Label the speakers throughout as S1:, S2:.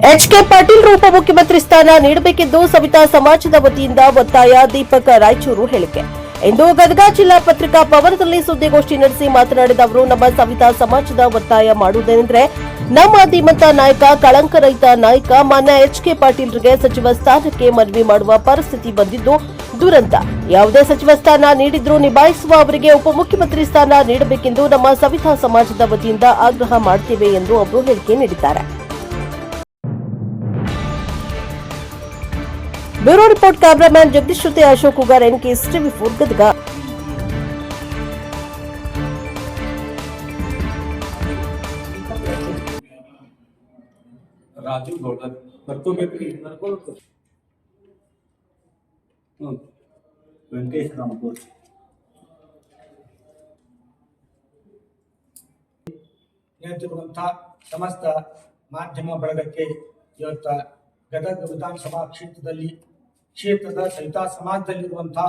S1: HK Patil ಉಪಮುಖ್ಯಮಂತ್ರಿ ಸ್ಥಾನ ನೀಡಬೇಕೆಂದು ಸವಿತಾ ಸಮಾಜದ ವತಿಯಿಂದ ಒತ್ತಾಯ. ದೀಪಕ್ ರಾಯಚೂರು ಹೇಳಿಕೆ. ಇಂದು ಗದಗ ಜಿಲ್ಲಾ ಪತ್ರಿಕಾ ಭವನದಲ್ಲಿ ಸುದ್ದಿಗೋಷ್ಠಿ ನಡೆಸಿ ಮಾತನಾಡಿದ ಅವರು, ನಮ್ಮ ಸವಿತಾ ಸಮಾಜದ ಒತ್ತಾಯ ಮಾಡುವುದೇನೆಂದರೆ, ನಮ್ಮ ಧೀಮಂತ ನಾಯಕ, ಕಳಂಕರಹಿತ ನಾಯಕ ಮಾನ್ಯ ಎಚ್ಕೆ ಪಾಟೀಲ್ರಿಗೆ ಸಚಿವ ಸ್ಥಾನಕ್ಕೆ ಮನವಿ ಮಾಡುವ ಪರಿಸ್ಥಿತಿ ಬಂದಿದ್ದು ದುರಂತ. ಯಾವುದೇ ಸಚಿವ ಸ್ಥಾನ ನೀಡಿದ್ರೂ ನಿಭಾಯಿಸುವ ಅವರಿಗೆ ಉಪಮುಖ್ಯಮಂತ್ರಿ ಸ್ಥಾನ ನೀಡಬೇಕೆಂದು ನಮ್ಮ ಸವಿತಾ ಸಮಾಜದ ವತಿಯಿಂದ ಆಗ್ರಹ ಮಾಡುತ್ತೇವೆ ಎಂದು ಅವರು ಹೇಳಿಕೆ ನೀಡಿದ್ದಾರೆ. ಬ್ಯೂರೋ ರಿಪೋರ್ಟ್ ಕ್ಯಾಮರಾಮನ್ ಜಗದೀಶ್ ಜೊತೆ ಅಶೋಕ್ ಉಗಾರ್, ಎನ್ಕೆಎಸ್ ಟಿವಿ4 ಗದಗ.
S2: ರಾಜು ಗೌಡ ಬರ್ಕೋಬೇಕು. ವೆಂಕಟೇಶ್ ರಾಮಪುರ್ ನೇತೃತ್ವದಂತಹ ಸಮಸ್ತ ಮಾಧ್ಯಮ ಬಳಗಕ್ಕೆ ಇವತ್ತ ಗದಗ ವಿಧಾನಸಭಾ ಕ್ಷೇತ್ರದ ಸವಿತಾ ಸಮಾಜದಲ್ಲಿರುವಂತಹ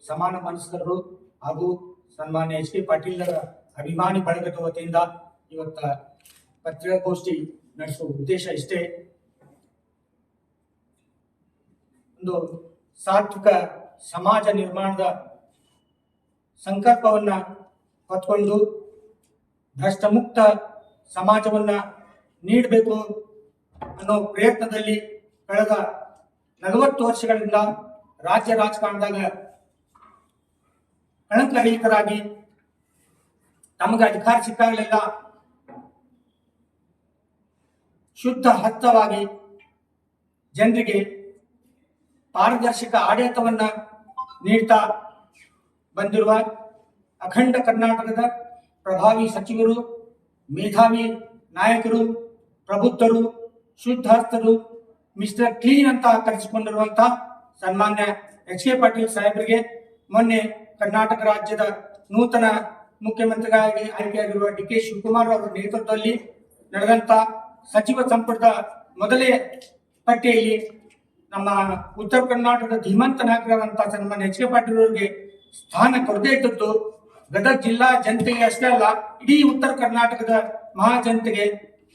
S2: ಸಮಾನ ಮನಸ್ಕರು ಹಾಗೂ ಸನ್ಮಾನ್ಯ ಎಚ್ ಕೆ ಪಾಟೀಲರ ಅಭಿಮಾನಿ ಬಳಗದ ವತಿಯಿಂದ ಇವತ್ತ ಪತ್ರಿಕಾಗೋಷ್ಠಿ ನಡೆಸುವ ಉದ್ದೇಶ ಇಷ್ಟೇ. ಒಂದು ಸಾತ್ವಿಕ ಸಮಾಜ ನಿರ್ಮಾಣದ ಸಂಕಲ್ಪವನ್ನ ಹೊತ್ಕೊಂಡು ಭ್ರಷ್ಟ ಮುಕ್ತ ಸಮಾಜವನ್ನ ನೀಡಬೇಕು ಅನ್ನೋ ಪ್ರಯತ್ನದಲ್ಲಿ ಕಳೆದ 40 ವರ್ಷಗಳಿಂದ ರಾಜ್ಯ ರಾಜಕಾರಣದಾಗ ಕಳಂಕರಹಿತರಾಗಿ ತಮಗೆ ಅಧಿಕಾರ ಸಿಕ್ಕಾಗಲೆಲ್ಲ ಶುದ್ಧ ಹಸ್ತವಾಗಿ ಜನರಿಗೆ ಪಾರದರ್ಶಕ ಆಡಳಿತವನ್ನ ನೀಡ್ತಾ ಬಂದಿರುವ ಅಖಂಡ ಕರ್ನಾಟಕದ ಪ್ರಭಾವಿ ಸಚಿವರು, ಮೇಧಾವಿ ನಾಯಕರು, ಪ್ರಬುದ್ಧರು, ಶುದ್ಧ ಹಸ್ತರು, ಮಿಸ್ಟರ್ ಕ್ಲೀನ್ ಅಂತ ಕರೆಸಿಕೊಂಡಿರುವಂತಹ ಸನ್ಮಾನ್ಯ ಎಚ್ ಕೆ ಪಾಟೀಲ್ ಸಾಹೇಬರಿಗೆ ಮೊನ್ನೆ ಕರ್ನಾಟಕ ರಾಜ್ಯದ ನೂತನ ಮುಖ್ಯಮಂತ್ರಿಗಳಾಗಿ ಆಯ್ಕೆಯಾಗಿರುವ ಡಿ ಕೆ ಶಿವಕುಮಾರ್ ಅವರ ನೇತೃತ್ವದಲ್ಲಿ ನಡೆದಂತ ಸಚಿವ ಸಂಪುಟದ ಮೊದಲೇ ಪಟ್ಟಿಯಲ್ಲಿ ನಮ್ಮ ಉತ್ತರ ಕರ್ನಾಟಕದ ಧೀಮಂತ ನಾಯಕರಾದಂತಹ ಸನ್ಮಾನ್ಯ ಎಚ್ ಕೆ ಪಾಟೀಲ್ ಅವರಿಗೆ ಸ್ಥಾನ ಕೊಡದೇ ಇದ್ದದ್ದು ಗದಗ ಜಿಲ್ಲಾ ಜನತೆಗೆ ಅಷ್ಟೇ ಅಲ್ಲ, ಇಡೀ ಉತ್ತರ ಕರ್ನಾಟಕದ ಮಹಾಜನತೆಗೆ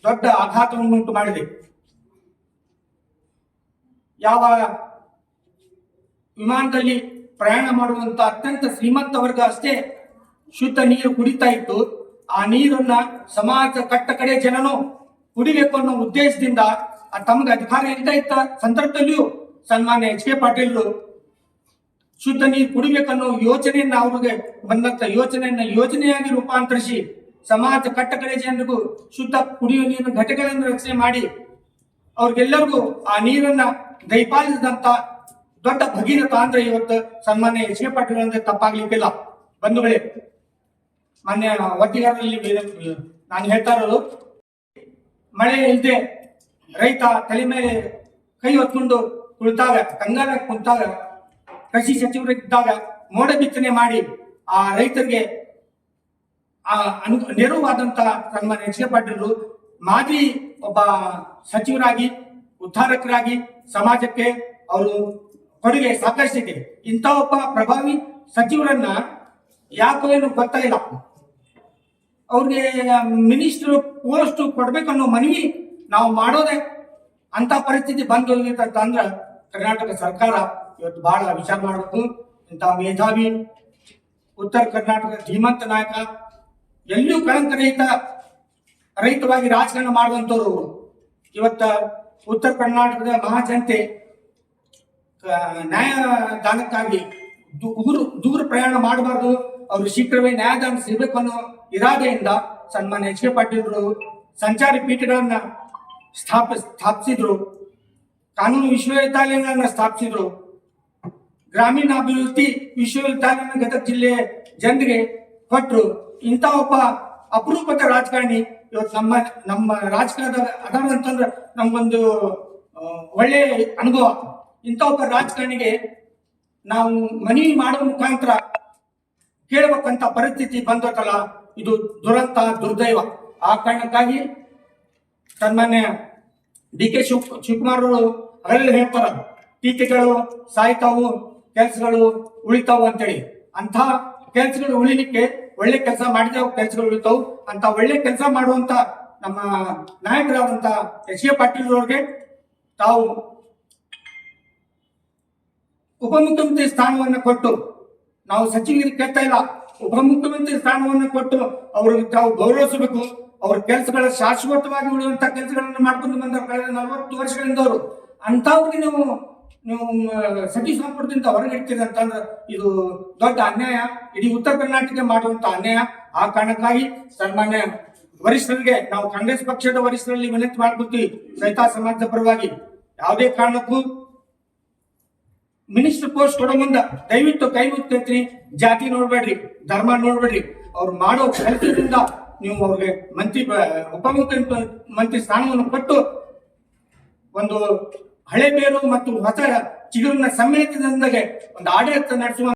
S2: ದೊಡ್ಡ ಆಘಾತವನ್ನು ಉಂಟು ಮಾಡಿದೆ. ಯಾವ ವಿಮಾನದಲ್ಲಿ ಪ್ರಯಾಣ ಮಾಡುವಂತ ಅತ್ಯಂತ ಶ್ರೀಮಂತ ವರ್ಗ ಅಷ್ಟೇ ಶುದ್ಧ ನೀರು ಕುಡಿತಾ ಇತ್ತು, ಆ ನೀರನ್ನ ಸಮಾಜ ಕಟ್ಟ ಕಡೆ ಜನನು ಕುಡಿಬೇಕು ಅನ್ನೋ ಉದ್ದೇಶದಿಂದ ತಮಗೆ ಅಧಿಕಾರ ಇಲ್ತಾ ಇದ್ದ ಸಂದರ್ಭದಲ್ಲಿಯೂ ಸನ್ಮಾನ್ಯ ಎಚ್ ಕೆ ಪಾಟೀಲ್ ಶುದ್ಧ ನೀರು ಕುಡಿಬೇಕನ್ನೋ ಯೋಚನೆಯನ್ನ ಅವ್ರಿಗೆ ಬಂದಂತ ಯೋಜನೆಯಾಗಿ ರೂಪಾಂತರಿಸಿ ಸಮಾಜ ಕಟ್ಟ ಕಡೆ ಜನರಿಗೂ ಶುದ್ಧ ಕುಡಿಯುವ ನೀರಿನ ಘಟಕಗಳನ್ನು ರಚನೆ ಮಾಡಿ ಅವ್ರಿಗೆಲ್ಲರಿಗೂ ಆ ನೀರನ್ನ ದಯಪಾಲಿಸಿದಂತ ದೊಡ್ಡ ಭಗೀರಥ ಅಂದ್ರೆ ಇವತ್ತು ಸನ್ಮಾನ್ಯ ಎಚ್ ಕೆ ಪಾಟೀಲ್ ಅಂದ್ರೆ ತಪ್ಪಾಗ್ಲಿಕ್ಕಿಲ್ಲ. ಬಂಧುಗಳೇ, ಮಾನ್ಯ ವಕೀಲರಲ್ಲಿ ನಾನು ಹೇಳ್ತಾ ಇರೋದು, ಮಳೆ ಇಲ್ಲದೆ ರೈತ ತಲೆ ಮೇಲೆ ಕೈ ಹೊತ್ಕೊಂಡು ಕುಳಿತಾಗ, ಕಂಗಾಲ ಕುಂತಾಗ, ಕೃಷಿ ಸಚಿವರಿದ್ದಾಗ ಮೋಡ ಬಿತ್ತನೆ ಮಾಡಿ ಆ ರೈತರಿಗೆ ನೆರವಾದಂತ ಸನ್ಮಾನ್ಯ ಎಚ್ ಕೆ ಪಾಟೀಲ್ ಮಾಜಿ ಒಬ್ಬ ಸಚಿವರಾಗಿ, ಉದ್ಧಾರಕರಾಗಿ ಸಮಾಜಕ್ಕೆ ಅವರು ಕೊಡುಗೆ ಸಾಕಷ್ಟಿದೆ. ಇಂಥ ಒಬ್ಬ ಪ್ರಭಾವಿ ಸಚಿವರನ್ನ ಯಾಕೋ ಏನು ಗೊತ್ತಾಗಿಲ್ಲ, ಅವ್ರಿಗೆ ಮಿನಿಸ್ಟರ್ ಪೋಸ್ಟ್ ಕೊಡ್ಬೇಕನ್ನೋ ಮನವಿ ನಾವು ಮಾಡೋದೇ ಅಂತ ಪರಿಸ್ಥಿತಿ ಬಂದು ಹೋಗಿರ್ತಂದ್ರ ಕರ್ನಾಟಕ ಸರ್ಕಾರ ಇವತ್ತು ಬಹಳ ವಿಚಾರ ಮಾಡಬೇಕು. ಇಂಥ ಮೇಧಾವಿ ಉತ್ತರ ಕರ್ನಾಟಕದ ಧೀಮಂತ ನಾಯಕ, ಎಲ್ಲಿಯೂ ರಹಿತವಾಗಿ ರಾಜಕಾರಣ ಮಾಡುವಂತವ್ರು ಇವತ್ತ ಉತ್ತರ ಕರ್ನಾಟಕದ ಮಹಾಜನತೆ ನ್ಯಾಯದಾನಕ್ಕಾಗಿ ದೂರ ಪ್ರಯಾಣ ಮಾಡಬಾರ್ದು, ಅವರು ಶೀಘ್ರವೇ ನ್ಯಾಯದಾನ ಸಿಗಬೇಕು ಅನ್ನೋ ಇರಾದೆಯಿಂದ ಸನ್ಮಾನ್ಯ ಎಚ್ ಕೆ ಪಾಟೀಲ್ ಸಂಚಾರಿ ಪೀಠಗಳನ್ನ ಸ್ಥಾಪಿಸಿದ್ರು, ಕಾನೂನು ವಿಶ್ವವಿದ್ಯಾಲಯಗಳನ್ನ ಸ್ಥಾಪಿಸಿದ್ರು, ಗ್ರಾಮೀಣಾಭಿವೃದ್ಧಿ ವಿಶ್ವವಿದ್ಯಾಲಯ ಗದಗ ಜಿಲ್ಲೆ ಜನರಿಗೆ ಕೊಟ್ಟರು. ಇಂಥ ಒಬ್ಬ ಅಪರೂಪದ ರಾಜಕಾರಣಿ ಇವತ್ತು ನಮ್ಮ ರಾಜಕಾರಣದ ಅದಾರ ಅಂತಂದ್ರೆ ನಮ್ಗೊಂದು ಒಳ್ಳೆ ಅನುಭವ. ಇಂಥ ಒಬ್ಬ ರಾಜಕಾರಣಿಗೆ ನಾವು ಮನವಿ ಮಾಡುವ ಮುಖಾಂತರ ಕೇಳಬೇಕಂತ ಪರಿಸ್ಥಿತಿ ಬಂದತ್ತಲ್ಲ, ಇದು ದುರಂತ, ದುರ್ದೈವ. ಆ ಕಾರಣಕ್ಕಾಗಿ ಸನ್ಮಾನ್ಯ ಡಿ ಕೆ ಶಿವಕುಮಾರ್ ಅವರು ಅದರಲ್ಲಿ ಹೇಳ್ತಾರ, ಟೀಕೆಗಳು ಸಾಯ್ತಾವು, ಕೆಲಸಗಳು ಉಳಿತಾವು ಅಂತೇಳಿ. ಅಂಥ ಕೆಲಸಗಳು ಉಳಿಲಿಕ್ಕೆ ಒಳ್ಳೆ ಕೆಲಸ ಮಾಡಿದ್ರೆ ಕೆಲಸಗಳು ಉಳಿತಾವು. ಅಂತ ಒಳ್ಳೆ ಕೆಲಸ ಮಾಡುವಂತ ನಮ್ಮ ನಾಯಕರಾದಂತ ಎಸ್ ಎ ಪಾಟೀಲ್ ಅವರಿಗೆ ತಾವು ಉಪಮುಖ್ಯಮಂತ್ರಿ ಸ್ಥಾನವನ್ನು ಕೊಟ್ಟು, ನಾವು ಸಚಿವರಿಗೆ ಕೇಳ್ತಾ ಇಲ್ಲ, ಉಪಮುಖ್ಯಮಂತ್ರಿ ಸ್ಥಾನವನ್ನು ಕೊಟ್ಟು ಅವ್ರಿಗೆ ತಾವು ಗೌರವಿಸಬೇಕು. ಅವ್ರ ಕೆಲಸಗಳ ಶಾಶ್ವತವಾಗಿ ಉಳಿಯುವಂತ ಕೆಲಸಗಳನ್ನು ಮಾಡ್ಕೊಂಡು ಬಂದ ಕಳೆದ 40 ವರ್ಷಗಳಿಂದ ಅವರು ಅಂತವ್ರಿಗೆ ನೀವು ಸಚಿವ ಸಂಪುಟದಿಂದ ಹೊರಗಿಡ್ತೀರಿ ಅಂತಂದ್ರೆ ಇದು ದೊಡ್ಡ ಅನ್ಯಾಯ, ಇಡೀ ಉತ್ತರ ಕರ್ನಾಟಕ ಮಾಡುವಂತ ಅನ್ಯಾಯ. ಆ ಕಾರಣಕ್ಕಾಗಿ ಸನ್ಮಾನ್ಯ ವರಿಷ್ಠರಿಗೆ ನಾವು ಕಾಂಗ್ರೆಸ್ ಪಕ್ಷದ ವರಿಷ್ಠರಲ್ಲಿ ವಿನಂತಿ ಮಾಡ್ಕೊತೀವಿ, ಸಹಿತಾ ಸಮಾಜದ ಪರವಾಗಿ ಯಾವುದೇ ಕಾರಣಕ್ಕೂ ಮಿನಿಸ್ಟರ್ ಪೋಸ್ಟ್ ಕೊಡೋ ಮುಂದ ದಯವಿಟ್ಟು ಕೈ ಮುಗ್ತೈತ್ರಿ, ಜಾತಿ ನೋಡ್ಬೇಡ್ರಿ, ಧರ್ಮ ನೋಡ್ಬೇಡ್ರಿ. ಅವ್ರು ಮಾಡೋ ಕೆಲಸದಿಂದ ನೀವು ಅವ್ರಿಗೆ ಉಪಮುಖ್ಯಮಂತ್ರಿ ಸ್ಥಾನವನ್ನು ಕೊಟ್ಟು ಒಂದು ಹಳೆ ಬೇರು ಮತ್ತು ಹೊಸ ಚಿಗುರಿನ ಸಮ್ಮಿಳಿತದೊಂದಿಗೆ ಒಂದು ಆಡಳಿತ ನಡೆಸುವ